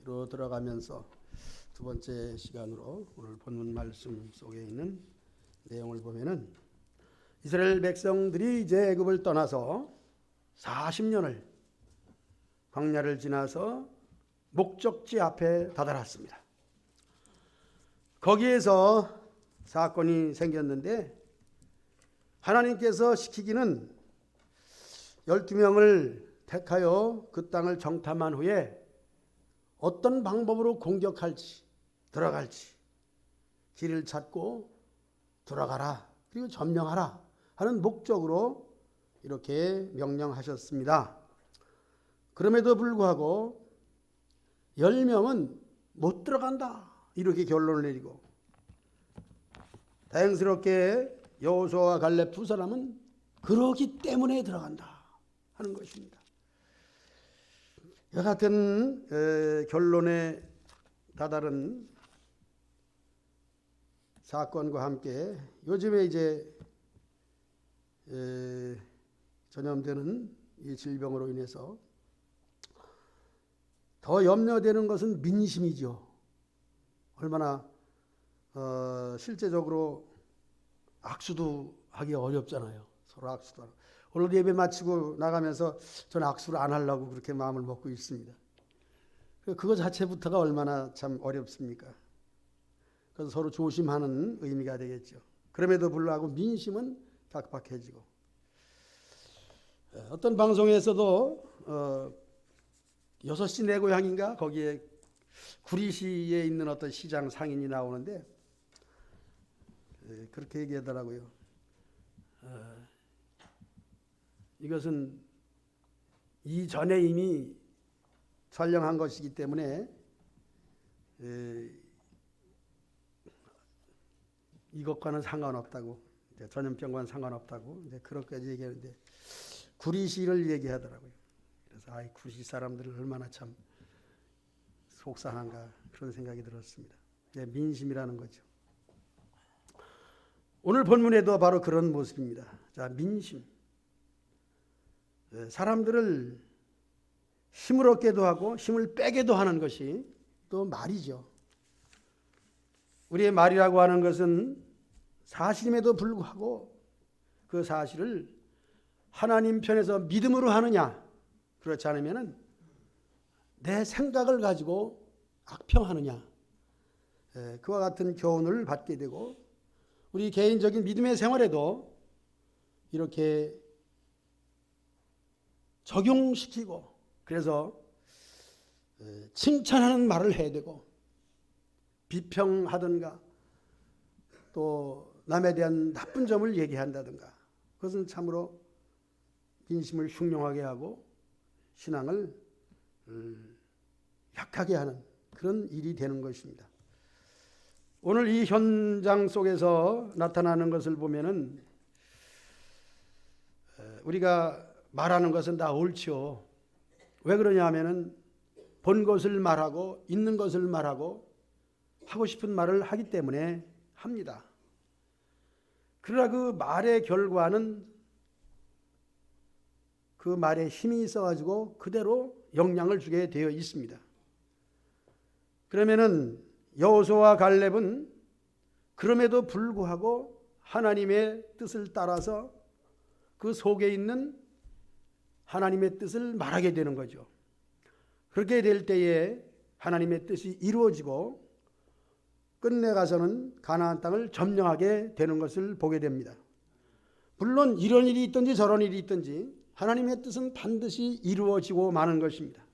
로 들어가면서 두 번째 시간으로 오늘 본문 말씀 속에 있는 내용을 보면은 이스라엘 백성들이 이제 애굽을 떠나서 40년을 광야를 지나서 목적지 앞에 다다랐습니다. 거기에서 사건이 생겼는데 하나님께서 시키기는 12명을 택하여 그 땅을 정탐한 후에 어떤 방법으로 공격할지 들어갈지 길을 찾고 들어가라 그리고 점령하라 하는 목적으로 이렇게 명령하셨습니다. 그럼에도 불구하고 10명은 못 들어간다 이렇게 결론을 내리고 다행스럽게 여호수아와 갈렙 두 사람은 그러기 때문에 들어간다 하는 것입니다. 이와 같은 결론에 다다른 사건과 함께 요즘에 이제 전염되는 이 질병으로 인해서 더 염려되는 것은 민심이죠. 얼마나 실제적으로 악수도 하기 어렵잖아요. 서로 악수도 하고. 오늘 예배 마치고 나가면서 저는 악수를 안 하려고 그렇게 마음을 먹고 있습니다. 그거 자체부터가 얼마나 참 어렵습니까? 그래서 서로 조심하는 의미가 되겠죠. 그럼에도 불구하고 민심은 각박해지고 어떤 방송에서도 6시 내 고향인가 거기에 구리시에 있는 어떤 시장 상인이 나오는데 그렇게 얘기하더라고요. 이것은 이전에 이미 촬영한 것이기 때문에 이것과는 상관없다고, 전염병과는 상관없다고 그렇게까지 얘기하는데 구리시를 얘기하더라고요. 그래서 구리시 사람들은 얼마나 참 속상한가 그런 생각이 들었습니다. 민심이라는 거죠. 오늘 본문에도 바로 그런 모습입니다. 자, 민심. 사람들을 힘을 얻게도 하고 힘을 빼게도 하는 것이 또 말이죠. 우리의 말이라고 하는 것은 사실임에도 불구하고 그 사실을 하나님 편에서 믿음으로 하느냐 그렇지 않으면 내 생각을 가지고 악평하느냐 그와 같은 교훈을 받게 되고 우리 개인적인 믿음의 생활에도 이렇게 적용시키고 그래서 칭찬하는 말을 해야 되고 비평하든가 또 남에 대한 나쁜 점을 얘기한다든가 그것은 참으로 민심을 흉흉하게 하고 신앙을 약하게 하는 그런 일이 되는 것입니다. 오늘 이 현장 속에서 나타나는 것을 보면은 우리가 말하는 것은 다 옳죠. 왜 그러냐 하면은 본 것을 말하고 있는 것을 말하고 하고 싶은 말을 하기 때문에 합니다. 그러나 그 말의 결과는 그 말에 힘이 있어가지고 그대로 영향을 주게 되어 있습니다. 그러면은 여호수아와 갈렙은 그럼에도 불구하고 하나님의 뜻을 따라서 그 속에 있는 하나님의 뜻을 말하게 되는 거죠. 그렇게 될 때에 하나님의 뜻이 이루어지고 끝내 가서는 가나안 땅을 점령하게 되는 것을 보게 됩니다. 물론 이런 일이 있든지 저런 일이 있든지 하나님의 뜻은 반드시 이루어지고 마는 것입니다.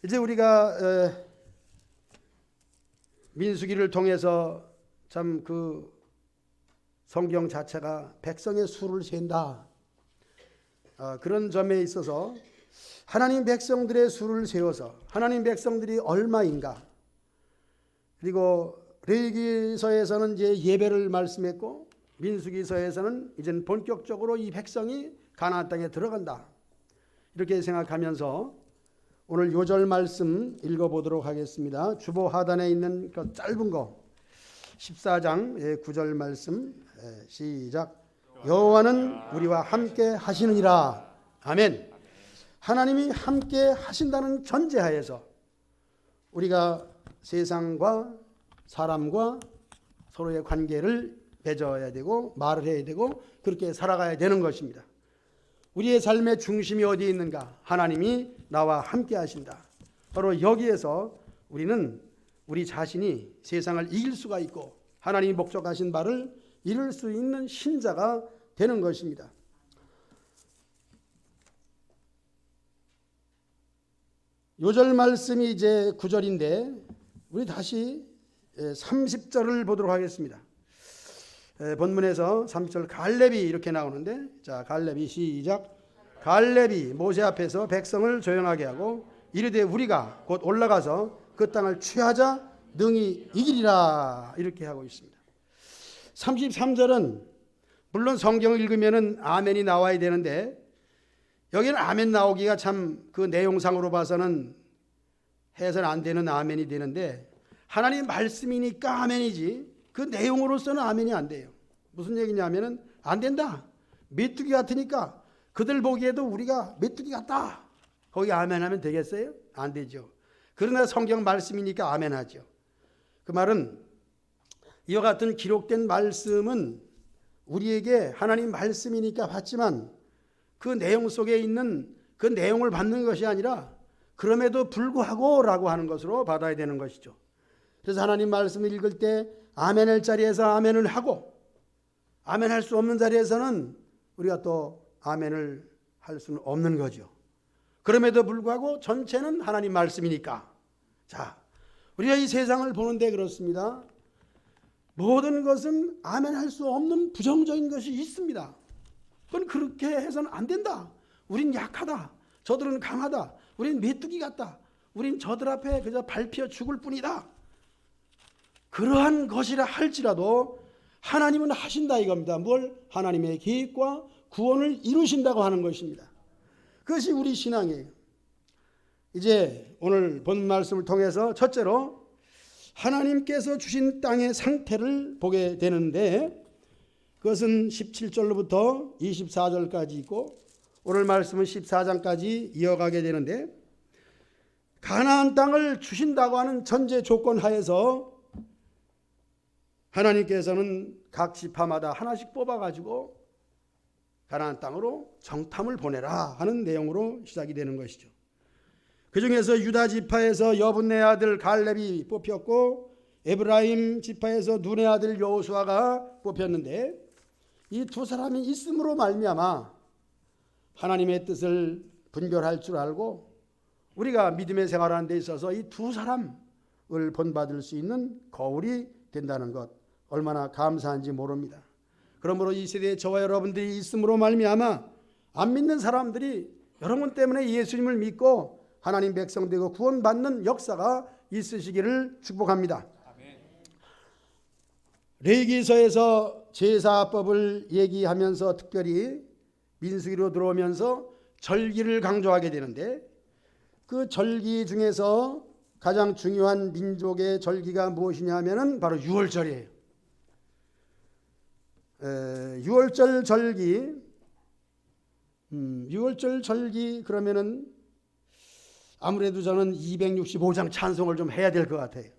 이제 우리가 민수기를 통해서 참 그 성경 자체가 백성의 수를 센다 그런 점에 있어서 하나님 백성들의 수를 세워서 하나님 백성들이 얼마인가 그리고 레위기서에서는 이제 예배를 말씀했고 민수기서에서는 이제는 본격적으로 이 백성이 가나안 땅에 들어간다 이렇게 생각하면서 오늘 요절 말씀 읽어보도록 하겠습니다. 주보 하단에 있는 그 짧은 거 14장 9절 말씀 시작. 여호와는 우리와 함께 하시느니라. 아멘. 하나님이 함께 하신다는 전제하에서 우리가 세상과 사람과 서로의 관계를 맺어야 되고 말을 해야 되고 그렇게 살아가야 되는 것입니다. 우리의 삶의 중심이 어디에 있는가? 하나님이 나와 함께 하신다. 바로 여기에서 우리는 우리 자신이 세상을 이길 수가 있고 하나님이 목적하신 바를 이룰 수 있는 신자가 되는 것입니다. 요절 말씀이 이제 9절인데 우리 다시 30절을 보도록 하겠습니다. 본문에서 30절 갈렙이 이렇게 나오는데, 자, 갈렙이 시작. 갈렙이 모세 앞에서 백성을 조용하게 하고 이르되 우리가 곧 올라가서 그 땅을 취하자 능히 이기리라 이렇게 하고 있습니다. 33절은 물론 성경을 읽으면은 아멘이 나와야 되는데 여기는 아멘 나오기가 참 그 내용상으로 봐서는 해서는 안 되는 아멘이 되는데 하나님 말씀이니까 아멘이지 그 내용으로서는 아멘이 안 돼요. 무슨 얘기냐면은 안 된다. 메뚜기 같으니까 그들 보기에도 우리가 메뚜기 같다. 거기 아멘하면 되겠어요? 안 되죠. 그러나 성경 말씀이니까 아멘하죠. 그 말은 이와 같은 기록된 말씀은 우리에게 하나님 말씀이니까 받지만 그 내용 속에 있는 그 내용을 받는 것이 아니라 그럼에도 불구하고 라고 하는 것으로 받아야 되는 것이죠. 그래서 하나님 말씀을 읽을 때 아멘할 자리에서 아멘을 하고 아멘할 수 없는 자리에서는 우리가 또 아멘을 할 수는 없는 거죠. 그럼에도 불구하고 전체는 하나님 말씀이니까. 자, 우리가 이 세상을 보는데 그렇습니다. 모든 것은 아멘할 수 없는 부정적인 것이 있습니다. 그건 그렇게 해서는 안 된다. 우린 약하다. 저들은 강하다. 우린 메뚜기 같다. 우린 저들 앞에 그저 밟혀 죽을 뿐이다. 그러한 것이라 할지라도 하나님은 하신다 이겁니다. 뭘? 하나님의 계획과 구원을 이루신다고 하는 것입니다. 그것이 우리 신앙이에요. 이제 오늘 본 말씀을 통해서 첫째로 하나님께서 주신 땅의 상태를 보게 되는데 그것은 17절로부터 24절까지 있고 오늘 말씀은 14장까지 이어가게 되는데 가나안 땅을 주신다고 하는 전제 조건 하에서 하나님께서는 각 지파마다 하나씩 뽑아가지고 가나안 땅으로 정탐을 보내라 하는 내용으로 시작이 되는 것이죠. 그 중에서 유다 지파에서 여분네 아들 갈렙이 뽑혔고 에브라임 지파에서 눈의 아들 여호수아가 뽑혔는데 이 두 사람이 있음으로 말미암아 하나님의 뜻을 분별할 줄 알고 우리가 믿음의 생활하는 데 있어서 이 두 사람을 본받을 수 있는 거울이 된다는 것 얼마나 감사한지 모릅니다. 그러므로 이 세대에 저와 여러분들이 있음으로 말미암아 안 믿는 사람들이 여러분 때문에 예수님을 믿고 하나님 백성 되고 구원받는 역사가 있으시기를 축복합니다. 레위기서에서 제사법을 얘기하면서 특별히 민수기로 들어오면서 절기를 강조하게 되는데 그 절기 중에서 가장 중요한 민족의 절기가 무엇이냐 하면은 바로 유월절이에요. 6월절 절기, 6월절 절기 그러면은 아무래도 저는 265장 찬송을 좀 해야 될 것 같아요.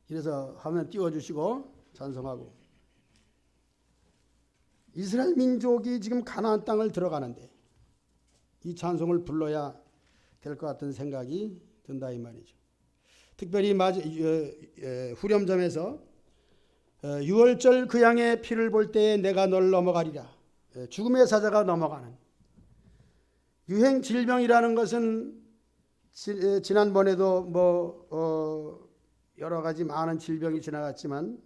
그래서 화면 띄워주시고 찬송하고 이스라엘 민족이 지금 가나안 땅을 들어가는데 이 찬송을 불러야 될 것 같은 생각이 든다 이 말이죠. 특별히 후렴점에서 6월절 그 양의 피를 볼 때에 내가 널 넘어가리라. 죽음의 사자가 넘어가는 유행 질병이라는 것은 지난번에도 여러 가지 많은 질병이 지나갔지만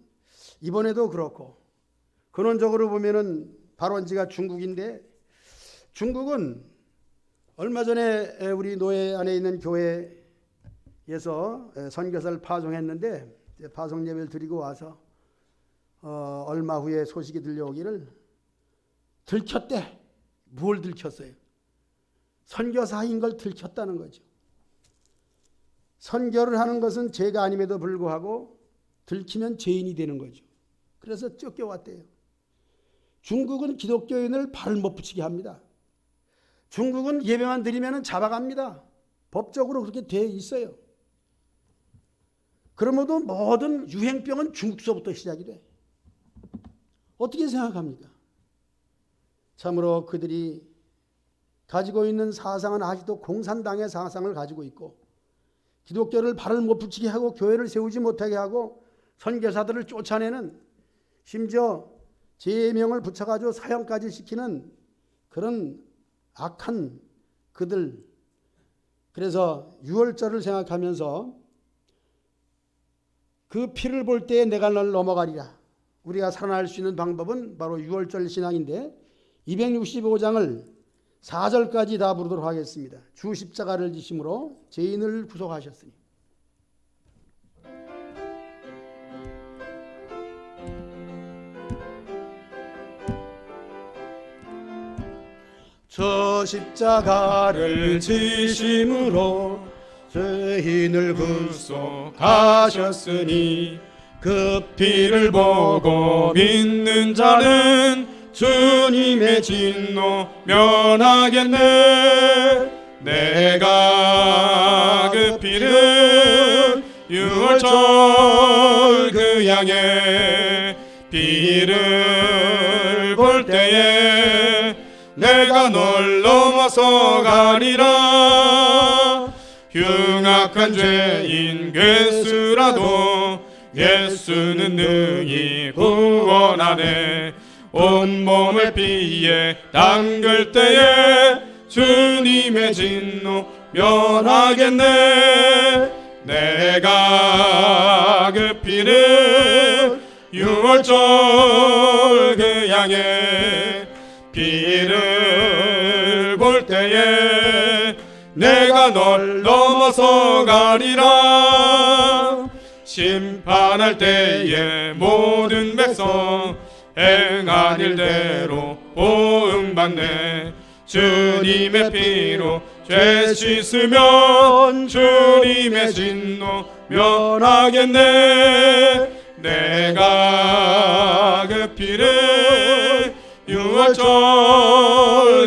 이번에도 그렇고 근원적으로 보면은 발원지가 중국인데 중국은 얼마 전에 우리 노예 안에 있는 교회에서 선교사를 파송했는데 파송 예배를 드리고 와서 얼마 후에 소식이 들려오기를 들켰대. 뭘 들켰어요? 선교사인 걸 들켰다는 거죠. 선교를 하는 것은 죄가 아님에도 불구하고 들키면 죄인이 되는 거죠. 그래서 쫓겨왔대요. 중국은 기독교인을 발을 못 붙이게 합니다. 중국은 예배만 드리면 잡아갑니다. 법적으로 그렇게 돼 있어요. 그러므로 모든 유행병은 중국서부터 시작이 돼. 어떻게 생각합니까? 참으로 그들이 가지고 있는 사상은 아직도 공산당의 사상을 가지고 있고, 기독교를 발을 못 붙이게 하고 교회를 세우지 못하게 하고 선교사들을 쫓아내는, 심지어 제명을 붙여가지고 사형까지 시키는 그런 악한 그들. 그래서 유월절을 생각하면서 그 피를 볼 때에 내가 널 넘어가리라. 우리가 살아날 수 있는 방법은 바로 유월절 신앙인데 265장을 4절까지 다 부르도록 하겠습니다. 주 십자가를 지심으로 죄인을 구속하셨으니. 저 십자가를 지심으로 죄인을 구속하셨으니 그 피를 보고 믿는 자는 주님의 진노 면하겠네. 내가 그 피를 유월절 그 양의 피를 볼 때에 내가 널 넘어서 가리라. 흉악한 죄인 괴수라도 예수는 능히 구원하네. 온몸을 피에 담글 때에 주님의 진노 면하겠네. 내가 그 피를 유월절 그 양의 피를 볼 때에 내가 널 넘어서 가리라. 심판할 때에 모든 백성 행한 일대로 보응받네. 주님의 피로 죄 씻으면 주님의 진노 면하겠네. 내가 그 피를 유월절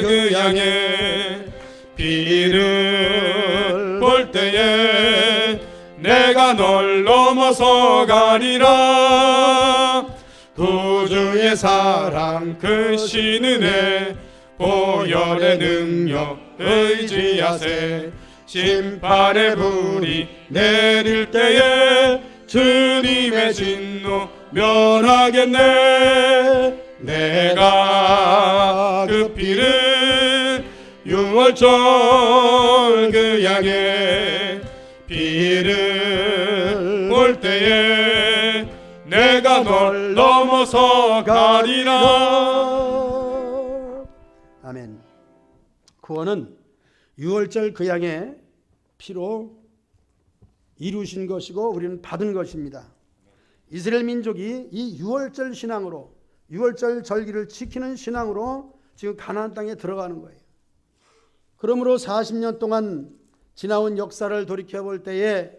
그 양의 피를 볼 때에 내가 널 넘어서 가리라. 구주의 사랑 크신 은혜 보혈의 능력 의지하세. 심판의 불이 내릴 때에 주님의 진노 면하겠네. 내가 그 피를 유월절 그 양의 피를 볼 때에 내가 널 넘어서 가리라. 아멘. 구원은 유월절 그 양의 피로 이루신 것이고 우리는 받은 것입니다. 이스라엘 민족이 이 유월절 신앙으로, 유월절 절기를 지키는 신앙으로 지금 가나안 땅에 들어가는 거예요. 그러므로 40년 동안 지나온 역사를 돌이켜볼 때에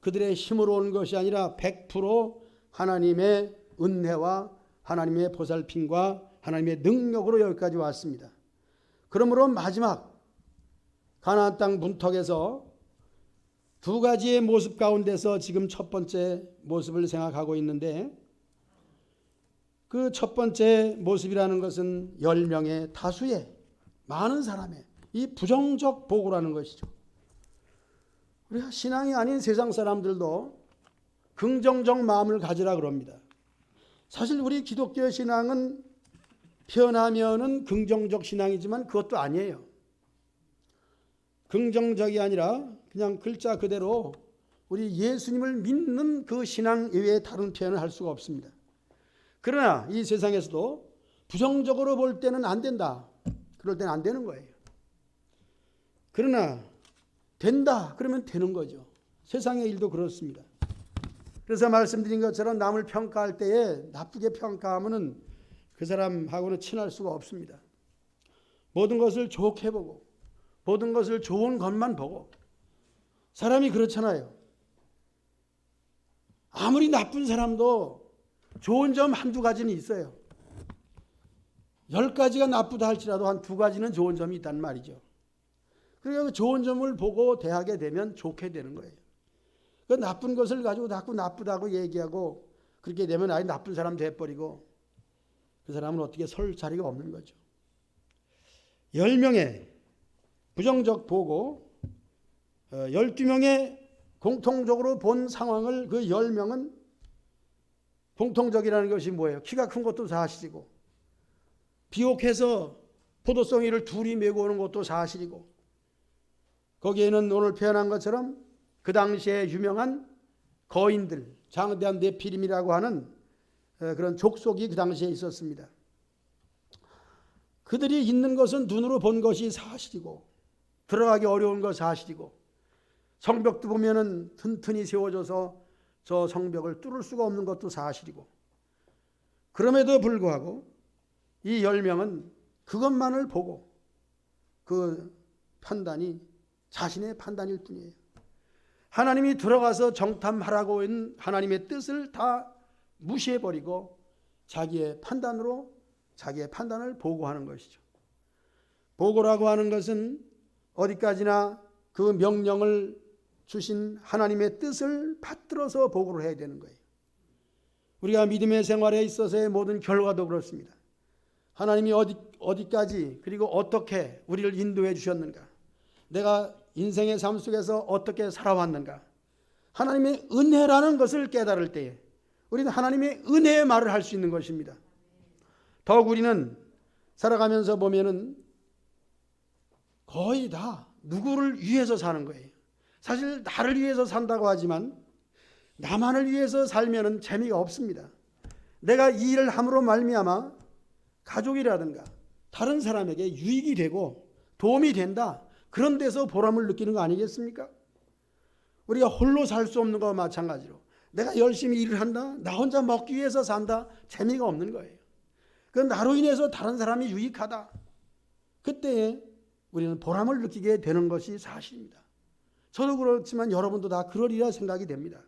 그들의 힘으로 온 것이 아니라 100% 하나님의 은혜와 하나님의 보살핌과 하나님의 능력으로 여기까지 왔습니다. 그러므로 마지막 가나안 땅 문턱에서 두 가지의 모습 가운데서 지금 첫 번째 모습을 생각하고 있는데, 그 첫 번째 모습이라는 것은 10명의 다수의 많은 사람의 이 부정적 보고라는 것이죠. 우리가 신앙이 아닌 세상 사람들도 긍정적 마음을 가지라 그럽니다. 사실 우리 기독교 신앙은 표현하면은 긍정적 신앙이지만 그것도 아니에요. 긍정적이 아니라 그냥 글자 그대로 우리 예수님을 믿는 그 신앙 이외에 다른 표현을 할 수가 없습니다. 그러나 이 세상에서도 부정적으로 볼 때는 안 된다. 그럴 때는 안 되는 거예요. 그러나 된다 그러면 되는 거죠. 세상의 일도 그렇습니다. 그래서 말씀드린 것처럼 남을 평가할 때에 나쁘게 평가하면은 그 사람하고는 친할 수가 없습니다. 모든 것을 좋게 보고 모든 것을 좋은 것만 보고, 사람이 그렇잖아요. 아무리 나쁜 사람도 좋은 점 한두 가지는 있어요. 10가지가 나쁘다 할지라도 한 2가지는 좋은 점이 있단 말이죠. 그러니까 좋은 점을 보고 대하게 되면 좋게 되는 거예요. 그 나쁜 것을 가지고 자꾸 나쁘다고 얘기하고 그렇게 되면 아예 나쁜 사람 돼버리고 그 사람은 어떻게 설 자리가 없는 거죠. 10명의 부정적 보고 12명의 공통적으로 본 상황을 그 10명은 공통적이라는 것이 뭐예요? 키가 큰 것도 사실이고 비옥해서 포도송이를 둘이 메고 오는 것도 사실이고 거기에는 오늘 표현한 것처럼 그 당시에 유명한 거인들, 장대한 네피림이라고 하는 그런 족속이 그 당시에 있었습니다. 그들이 있는 것은 눈으로 본 것이 사실이고 들어가기 어려운 것 사실이고 성벽도 보면은 튼튼히 세워져서 저 성벽을 뚫을 수가 없는 것도 사실이고 그럼에도 불구하고 이 10명은 그것만을 보고 그 판단이 자신의 판단일 뿐이에요. 하나님이 들어가서 정탐하라고 있는 하나님의 뜻을 다 무시해버리고 자기의 판단으로 자기의 판단을 보고하는 것이죠. 보고라고 하는 것은 어디까지나 그 명령을 주신 하나님의 뜻을 받들어서 보고를 해야 되는 거예요. 우리가 믿음의 생활에 있어서의 모든 결과도 그렇습니다. 하나님이 어디까지 그리고 어떻게 우리를 인도해 주셨는가, 내가 인생의 삶 속에서 어떻게 살아왔는가, 하나님의 은혜라는 것을 깨달을 때에 우리는 하나님의 은혜의 말을 할 수 있는 것입니다. 더욱 우리는 살아가면서 보면은 거의 다 누구를 위해서 사는 거예요. 사실 나를 위해서 산다고 하지만 나만을 위해서 살면은 재미가 없습니다. 내가 이 일을 함으로 말미암아 가족이라든가 다른 사람에게 유익이 되고 도움이 된다, 그런 데서 보람을 느끼는 거 아니겠습니까? 우리가 홀로 살 수 없는 것과 마찬가지로 내가 열심히 일을 한다, 나 혼자 먹기 위해서 산다, 재미가 없는 거예요. 그 나로 인해서 다른 사람이 유익하다, 그때에 우리는 보람을 느끼게 되는 것이 사실입니다. 저도 그렇지만 여러분도 다 그러리라 생각이 됩니다.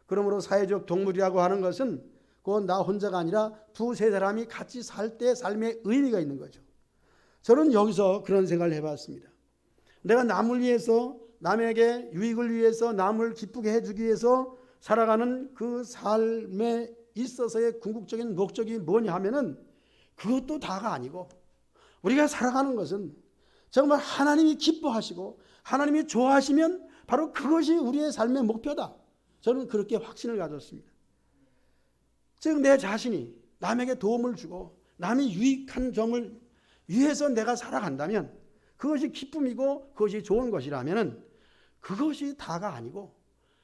그러므로 사회적 동물이라고 하는 것은 곧 나 혼자가 아니라 두세 사람이 같이 살 때 삶의 의미가 있는 거죠. 저는 여기서 그런 생각을 해봤습니다. 내가 남을 위해서, 남에게 유익을 위해서, 남을 기쁘게 해주기 위해서 살아가는 그 삶에 있어서의 궁극적인 목적이 뭐냐 하면은 그것도 다가 아니고 우리가 살아가는 것은 정말 하나님이 기뻐하시고 하나님이 좋아하시면 바로 그것이 우리의 삶의 목표다. 저는 그렇게 확신을 가졌습니다. 즉 내 자신이 남에게 도움을 주고 남이 유익한 점을 위해서 내가 살아간다면 그것이 기쁨이고 그것이 좋은 것이라면 그것이 다가 아니고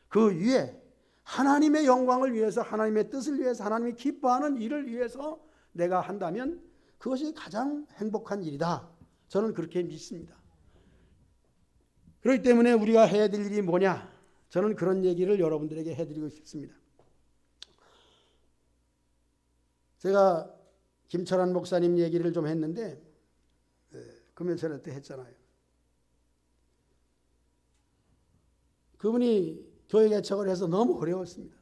그 위에 하나님의 영광을 위해서, 하나님의 뜻을 위해서, 하나님이 기뻐하는 일을 위해서 내가 한다면 그것이 가장 행복한 일이다. 저는 그렇게 믿습니다. 그렇기 때문에 우리가 해야 될 일이 뭐냐? 저는 그런 얘기를 여러분들에게 해드리고 싶습니다. 제가 김철환 목사님 얘기를 좀 했는데 금요일에 때 했잖아요. 그분이 교회 개척을 해서 너무 어려웠습니다.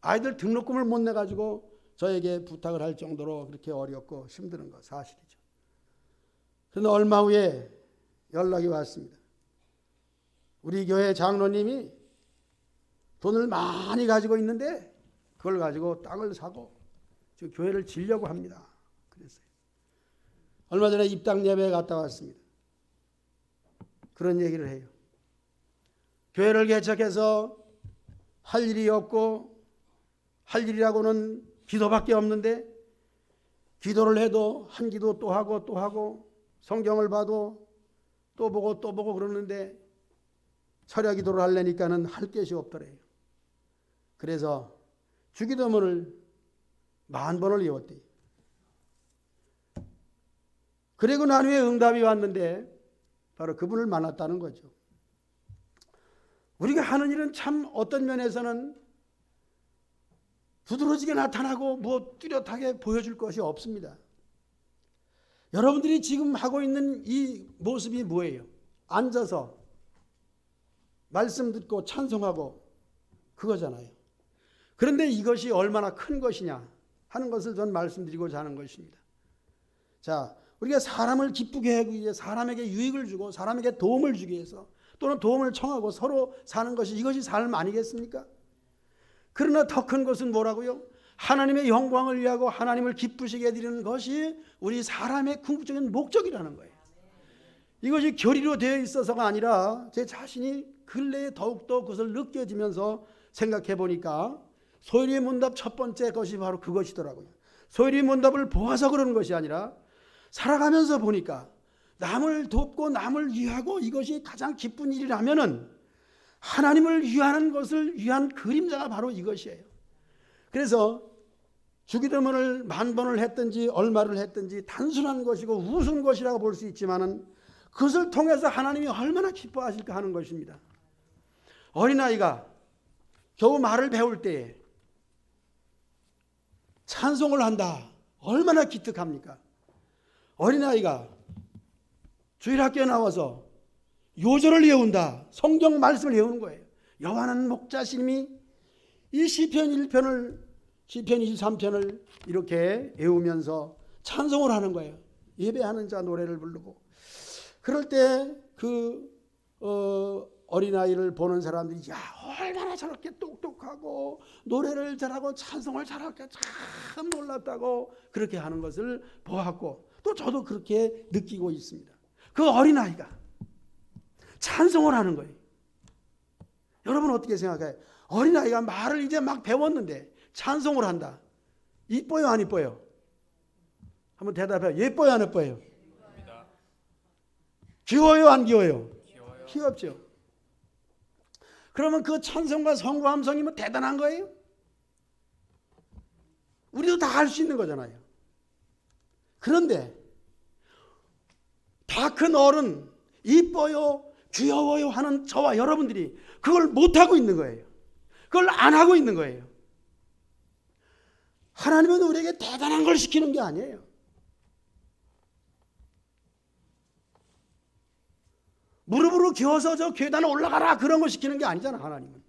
아이들 등록금을 못 내가지고 저에게 부탁을 할 정도로 그렇게 어렵고 힘든 거 사실이죠. 그런데 얼마 후에 연락이 왔습니다. 우리 교회 장로님이 돈을 많이 가지고 있는데 그걸 가지고 땅을 사고 지금 교회를 지려고 합니다. 그랬어요. 얼마 전에 입당 예배에 갔다 왔습니다. 그런 얘기를 해요. 교회를 개척해서 할 일이 없고 할 일이라고는 기도밖에 없는데 기도를 해도 한 기도 또 하고 또 하고 성경을 봐도 또 보고 또 보고 그러는데 철야 기도를 하려니까는 할 것이 없더래요. 그래서 주기도문을 10,000번을 외웠대요. 그리고 난 후에 응답이 왔는데 바로 그분을 만났다는 거죠. 우리가 하는 일은 참 어떤 면에서는 두드러지게 나타나고 뭐 뚜렷하게 보여줄 것이 없습니다. 여러분들이 지금 하고 있는 이 모습이 뭐예요? 앉아서 말씀 듣고 찬송하고 그거잖아요. 그런데 이것이 얼마나 큰 것이냐 하는 것을 전 말씀드리고자 하는 것입니다. 자, 우리가 사람을 기쁘게 하기 위해 사람에게 유익을 주고 사람에게 도움을 주기 위해서 또는 도움을 청하고 서로 사는 것이 이것이 삶 아니겠습니까? 그러나 더 큰 것은 뭐라고요? 하나님의 영광을 위하고 하나님을 기쁘시게 해드리는 것이 우리 사람의 궁극적인 목적이라는 거예요. 이것이 교리로 되어 있어서가 아니라 제 자신이 근래에 더욱더 그것을 느껴지면서 생각해 보니까 소율이의 문답 첫 번째 것이 바로 그것이더라고요. 소율이의 문답을 보아서 그러는 것이 아니라 살아가면서 보니까 남을 돕고 남을 위하고 이것이 가장 기쁜 일이라면은 하나님을 위하는 것을 위한 그림자가 바로 이것이에요. 그래서 주기도문을 10,000번을 했든지 얼마를 했든지 단순한 것이고 우스운 것이라고 볼 수 있지만은 그것을 통해서 하나님이 얼마나 기뻐하실까 하는 것입니다. 어린아이가 겨우 말을 배울 때에 찬송을 한다. 얼마나 기특합니까? 어린아이가 주일학교에 나와서 요절을 외운다. 성경 말씀을 외우는 거예요. 여호와는 목자시니 이 시편 1편을 시편 23편을 이렇게 외우면서 찬송을 하는 거예요. 예배하는 자 노래를 부르고. 그럴 때 그 어린아이를 보는 사람들이 야 얼마나 저렇게 똑똑하고 노래를 잘하고 찬송을 잘할까 참 놀랍다고 그렇게 하는 것을 보았고 또 저도 그렇게 느끼고 있습니다. 그 어린아이가 찬송을 하는 거예요. 여러분 어떻게 생각해요? 어린아이가 말을 이제 막 배웠는데 찬송을 한다. 이뻐요 안 이뻐요? 한번 대답해요. 예뻐요 안 예뻐요? 귀여워요 안 귀여워요? 귀엽죠. 그러면 그 찬송과 성구함성이 뭐 대단한 거예요? 우리도 다 할 수 있는 거잖아요. 그런데 다 큰 어른 이뻐요 귀여워요 하는 저와 여러분들이 그걸 못하고 있는 거예요. 그걸 안 하고 있는 거예요. 하나님은 우리에게 대단한 걸 시키는 게 아니에요. 무릎으로 기어서 저 계단에 올라가라 그런 거 시키는 게 아니잖아. 하나님은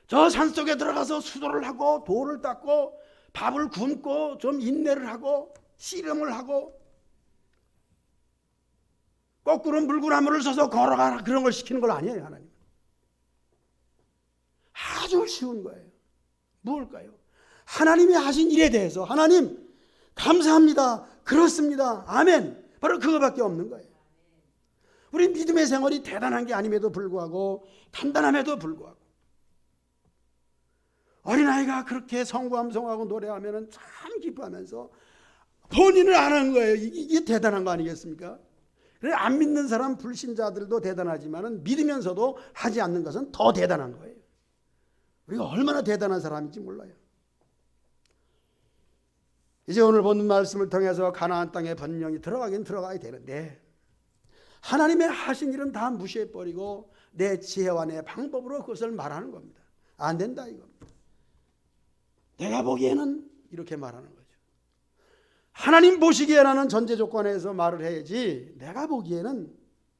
저 산속에 들어가서 수도를 하고 돌을 닦고 밥을 굶고 좀 인내를 하고 씨름을 하고 거꾸로 물구나무를 서서 걸어가라 그런 걸 시키는 걸 아니에요. 하나님은 아주 쉬운 거예요. 무엇일까요? 하나님이 하신 일에 대해서 하나님 감사합니다 그렇습니다 아멘 바로 그거밖에 없는 거예요. 우리 믿음의 생활이 대단한 게 아님에도 불구하고 단단함에도 불구하고 어린아이가 그렇게 성구함성하고 노래하면 참 기뻐하면서 본인을 안 하는 거예요. 이게 대단한 거 아니겠습니까? 그래 안 믿는 사람 불신자들도 대단하지만 믿으면서도 하지 않는 것은 더 대단한 거예요. 우리가 얼마나 대단한 사람인지 몰라요. 이제 오늘 본 말씀을 통해서 가나안 땅에 번영이 들어가긴 들어가야 되는데 하나님의 하신 일은 다 무시해버리고 내 지혜와 내 방법으로 그것을 말하는 겁니다. 안 된다 이겁니다. 내가 보기에는 이렇게 말하는 거죠. 하나님 보시기에라는 전제 조건에서 말을 해야지 내가 보기에는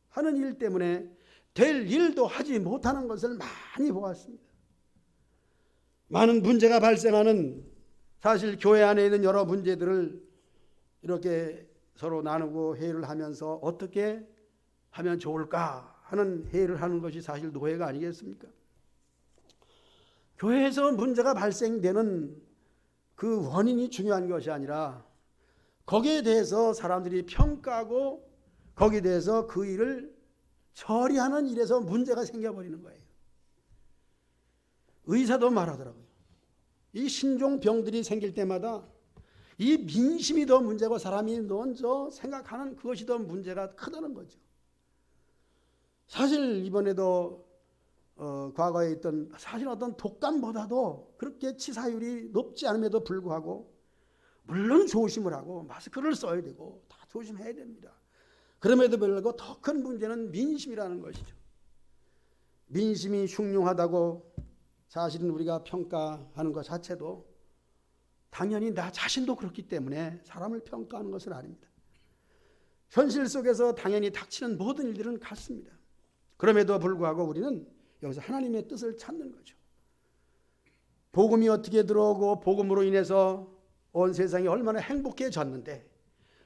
하는 일 때문에 될 일도 하지 못하는 것을 많이 보았습니다. 많은 문제가 발생하는 사실 교회 안에 있는 여러 문제들을 이렇게 서로 나누고 회의를 하면서 어떻게 하면 좋을까 하는 회의를 하는 것이 사실 노예가 아니겠습니까? 교회에서 문제가 발생되는 그 원인이 중요한 것이 아니라 거기에 대해서 사람들이 평가하고 거기에 대해서 그 일을 처리하는 일에서 문제가 생겨버리는 거예요. 의사도 말하더라고요. 이 신종병들이 생길 때마다 이 민심이 더 문제고 사람이 먼저 생각하는 그것이 더 문제가 크다는 거죠. 사실 이번에도 과거에 있던 사실 어떤 독감보다도 그렇게 치사율이 높지 않음에도 불구하고 물론 조심을 하고 마스크를 써야 되고 다 조심해야 됩니다. 그럼에도 불구하고 더 큰 문제는 민심이라는 것이죠. 민심이 흉흉하다고 사실은 우리가 평가하는 것 자체도 당연히 나 자신도 그렇기 때문에 사람을 평가하는 것은 아닙니다. 현실 속에서 당연히 닥치는 모든 일들은 같습니다. 그럼에도 불구하고 우리는 여기서 하나님의 뜻을 찾는 거죠. 복음이 어떻게 들어오고 복음으로 인해서 온 세상이 얼마나 행복해졌는데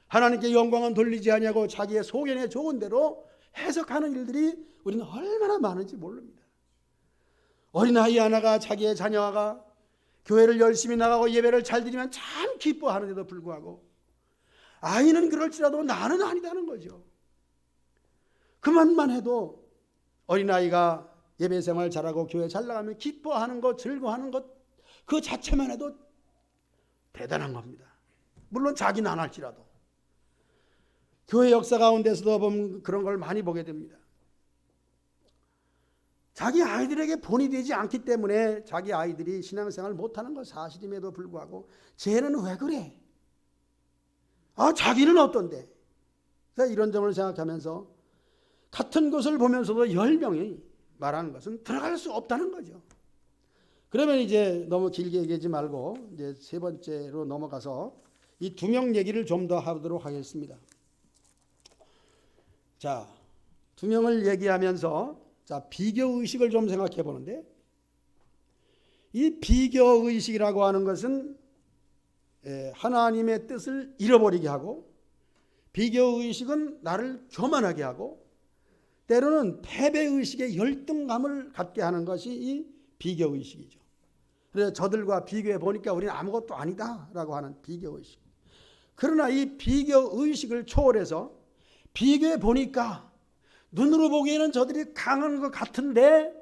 하나님께 영광은 돌리지 아니하고 자기의 소견에 좋은 대로 해석하는 일들이 우리는 얼마나 많은지 모릅니다. 어린아이 하나가 자기의 자녀가 교회를 열심히 나가고 예배를 잘 드리면 참 기뻐하는데도 불구하고 아이는 그럴지라도 나는 아니다는 거죠. 그만만 해도 어린아이가 예배 생활 잘하고 교회 잘 나가면 기뻐하는 것, 즐거워하는 것, 그 자체만 해도 대단한 겁니다. 물론 자기는 안 할지라도. 교회 역사 가운데서도 보면 그런 걸 많이 보게 됩니다. 자기 아이들에게 본이 되지 않기 때문에 자기 아이들이 신앙생활을 못하는 건 사실임에도 불구하고 쟤는 왜 그래? 자기는 어떤데? 이런 점을 생각하면서 같은 것을 보면서도 10명이 말하는 것은 들어갈 수 없다는 거죠. 그러면 이제 너무 길게 얘기하지 말고 이제 세 번째로 넘어가서 이 2명 얘기를 좀 더 하도록 하겠습니다. 자, 2명을 얘기하면서 비교의식을 좀 생각해 보는데, 이 비교의식이라고 하는 것은 하나님의 뜻을 잃어버리게 하고, 비교의식은 나를 교만하게 하고, 때로는 패배의식의 열등감을 갖게 하는 것이 이 비교의식이죠. 그래서 저들과 비교해 보니까 우리는 아무것도 아니다라고 하는 비교의식. 그러나 이 비교의식을 초월해서 비교해 보니까 눈으로 보기에는 저들이 강한 것 같은데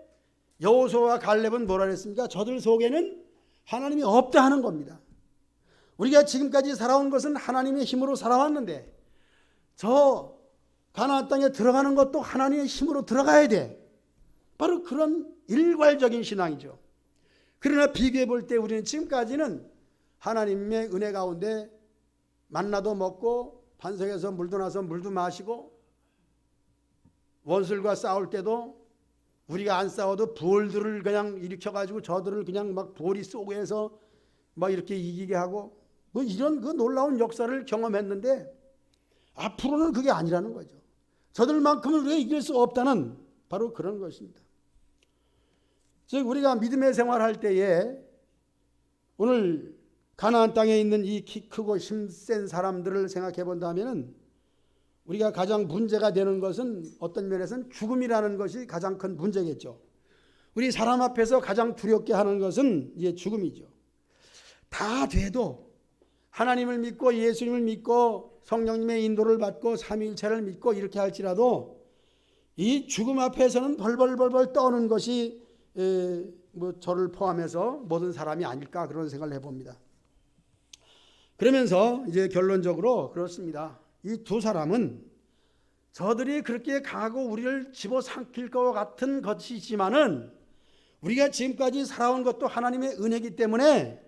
여호수아와 갈렙은 뭐라 그랬습니까? 저들 속에는 하나님이 없다 하는 겁니다. 우리가 지금까지 살아온 것은 하나님의 힘으로 살아왔는데 저 가나안 땅에 들어가는 것도 하나님의 힘으로 들어가야 돼. 바로 그런 일괄적인 신앙이죠. 그러나 비교해 볼 때 우리는 지금까지는 하나님의 은혜 가운데 만나도 먹고 반석에서 물도 나서 물도 마시고 원수들과 싸울 때도 우리가 안 싸워도 부올들을 그냥 일으켜가지고 저들을 그냥 막 볼이 쏘고 해서 막 이렇게 이기게 하고 뭐 이런 그 놀라운 역사를 경험했는데 앞으로는 그게 아니라는 거죠. 저들만큼은 우리가 이길 수 없다는 바로 그런 것입니다. 즉 우리가 믿음의 생활할 때에 오늘 가나안 땅에 있는 이 키 크고 힘센 사람들을 생각해 본다면 우리가 가장 문제가 되는 것은 어떤 면에서는 죽음이라는 것이 가장 큰 문제겠죠. 우리 사람 앞에서 가장 두렵게 하는 것은 이제 죽음이죠. 다 돼도 하나님을 믿고 예수님을 믿고 성령님의 인도를 받고 삼위일체를 믿고 이렇게 할지라도 이 죽음 앞에서는 벌벌벌벌 떠는 것이 뭐 저를 포함해서 모든 사람이 아닐까 그런 생각을 해봅니다. 그러면서 이제 결론적으로 그렇습니다. 이 두 사람은 저들이 그렇게 강하고 우리를 집어삼킬 것 같은 것이지만은 우리가 지금까지 살아온 것도 하나님의 은혜이기 때문에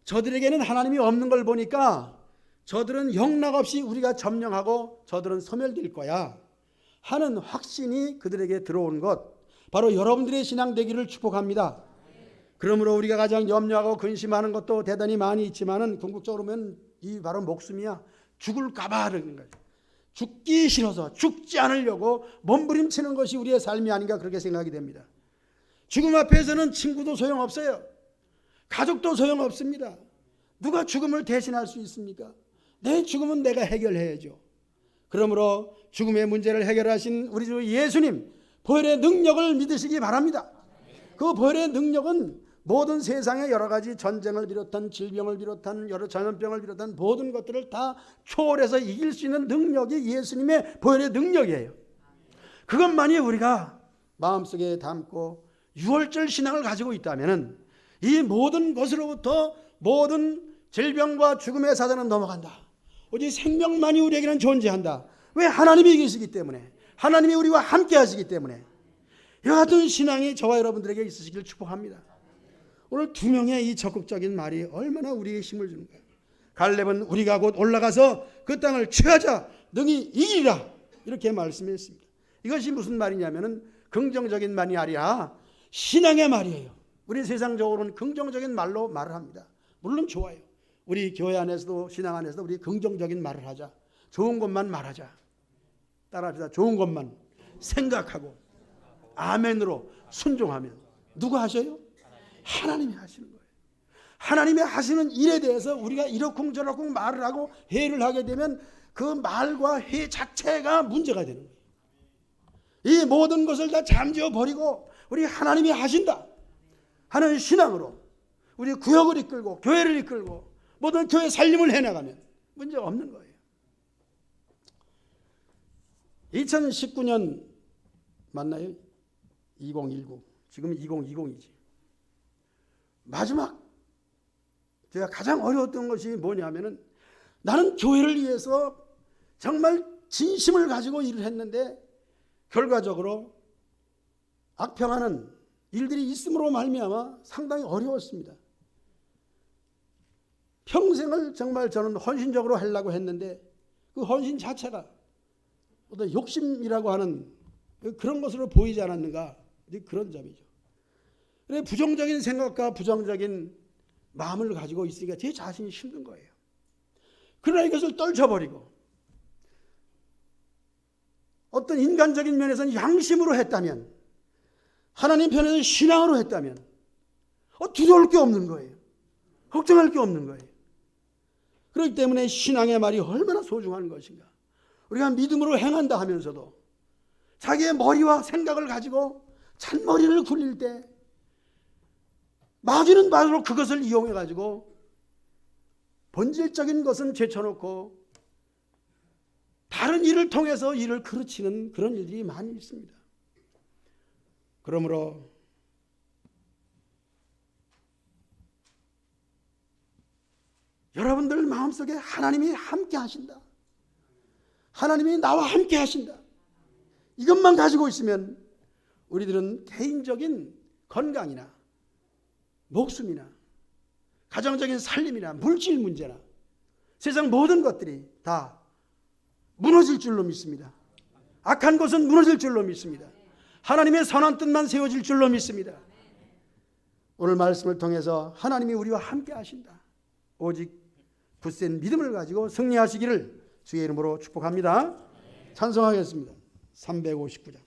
저들에게는 하나님이 없는 걸 보니까 저들은 영락없이 우리가 점령하고 저들은 소멸될 거야 하는 확신이 그들에게 들어온 것, 바로 여러분들의 신앙 되기를 축복합니다. 그러므로 우리가 가장 염려하고 근심하는 것도 대단히 많이 있지만은 궁극적으로 보면 이 바로 목숨이야. 죽을까 봐 그러는 거예요. 죽기 싫어서 죽지 않으려고 몸부림치는 것이 우리의 삶이 아닌가 그렇게 생각이 됩니다. 죽음 앞에서는 친구도 소용없어요. 가족도 소용없습니다. 누가 죽음을 대신할 수 있습니까? 내 죽음은 내가 해결해야죠. 그러므로 죽음의 문제를 해결하신 우리 주 예수님 보혈의 능력을 믿으시기 바랍니다. 그 보혈의 능력은 모든 세상의 여러 가지 전쟁을 비롯한 질병을 비롯한 여러 전염병을 비롯한 모든 것들을 다 초월해서 이길 수 있는 능력이 예수님의 보혈의 능력이에요. 그것만이 우리가 마음속에 담고 유월절 신앙을 가지고 있다면 이 모든 것으로부터 모든 질병과 죽음의 사자는 넘어간다. 오직 생명만이 우리에게는 존재한다. 왜? 하나님이 계시기 때문에, 하나님이 우리와 함께 하시기 때문에. 이 같은 신앙이 저와 여러분들에게 있으시길 축복합니다. 오늘 두 명의 이 적극적인 말이 얼마나 우리에게 힘을 주는 거예요. 갈렙은 우리가 곧 올라가서 그 땅을 취하자 능히 이기리라 이렇게 말씀했습니다. 이것이 무슨 말이냐면은 긍정적인 말이 아니라 신앙의 말이에요. 우리 세상적으로는 긍정적인 말로 말을 합니다. 물론 좋아요. 우리 교회 안에서도 신앙 안에서도 우리 긍정적인 말을 하자. 좋은 것만 말하자. 따라합시다. 좋은 것만 생각하고 아멘으로 순종하면 누가 하셔요? 하나님이 하시는 거예요. 하나님이 하시는 일에 대해서 우리가 이러쿵저러쿵 말을 하고 회의를 하게 되면 그 말과 해 자체가 문제가 되는 거예요. 이 모든 것을 다 잠재워 버리고 우리 하나님이 하신다 하는 신앙으로 우리 구역을 이끌고 교회를 이끌고 모든 교회 살림을 해나가면 문제가 없는 거예요. 2019년 맞나요? 2019 지금 2020이지. 마지막 제가 가장 어려웠던 것이 뭐냐면은 나는 교회를 위해서 정말 진심을 가지고 일을 했는데 결과적으로 악평하는 일들이 있음으로 말미암아 상당히 어려웠습니다. 평생을 정말 저는 헌신적으로 하려고 했는데 그 헌신 자체가 어떤 욕심이라고 하는 그런 것으로 보이지 않았는가, 그런 점이죠. 그래 부정적인 생각과 부정적인 마음을 가지고 있으니까 제 자신이 힘든 거예요. 그러나 이것을 떨쳐버리고 어떤 인간적인 면에서는 양심으로 했다면, 하나님 편에서 신앙으로 했다면 두려울 게 없는 거예요. 걱정할 게 없는 거예요. 그렇기 때문에 신앙의 말이 얼마나 소중한 것인가. 우리가 믿음으로 행한다 하면서도 자기의 머리와 생각을 가지고 잔머리를 굴릴 때 맞이는 바로 그것을 이용해 가지고 본질적인 것은 제쳐놓고 다른 일을 통해서 일을 그르치는 그런 일들이 많이 있습니다. 그러므로 여러분들 마음속에 하나님이 함께 하신다, 하나님이 나와 함께 하신다, 이것만 가지고 있으면 우리들은 개인적인 건강이나 목숨이나 가정적인 살림이나 물질 문제나 세상 모든 것들이 다 무너질 줄로 믿습니다. 악한 것은 무너질 줄로 믿습니다. 하나님의 선한 뜻만 세워질 줄로 믿습니다. 오늘 말씀을 통해서 하나님이 우리와 함께 하신다, 오직 굳센 믿음을 가지고 승리하시기를 주의 이름으로 축복합니다. 찬송하겠습니다. 359장.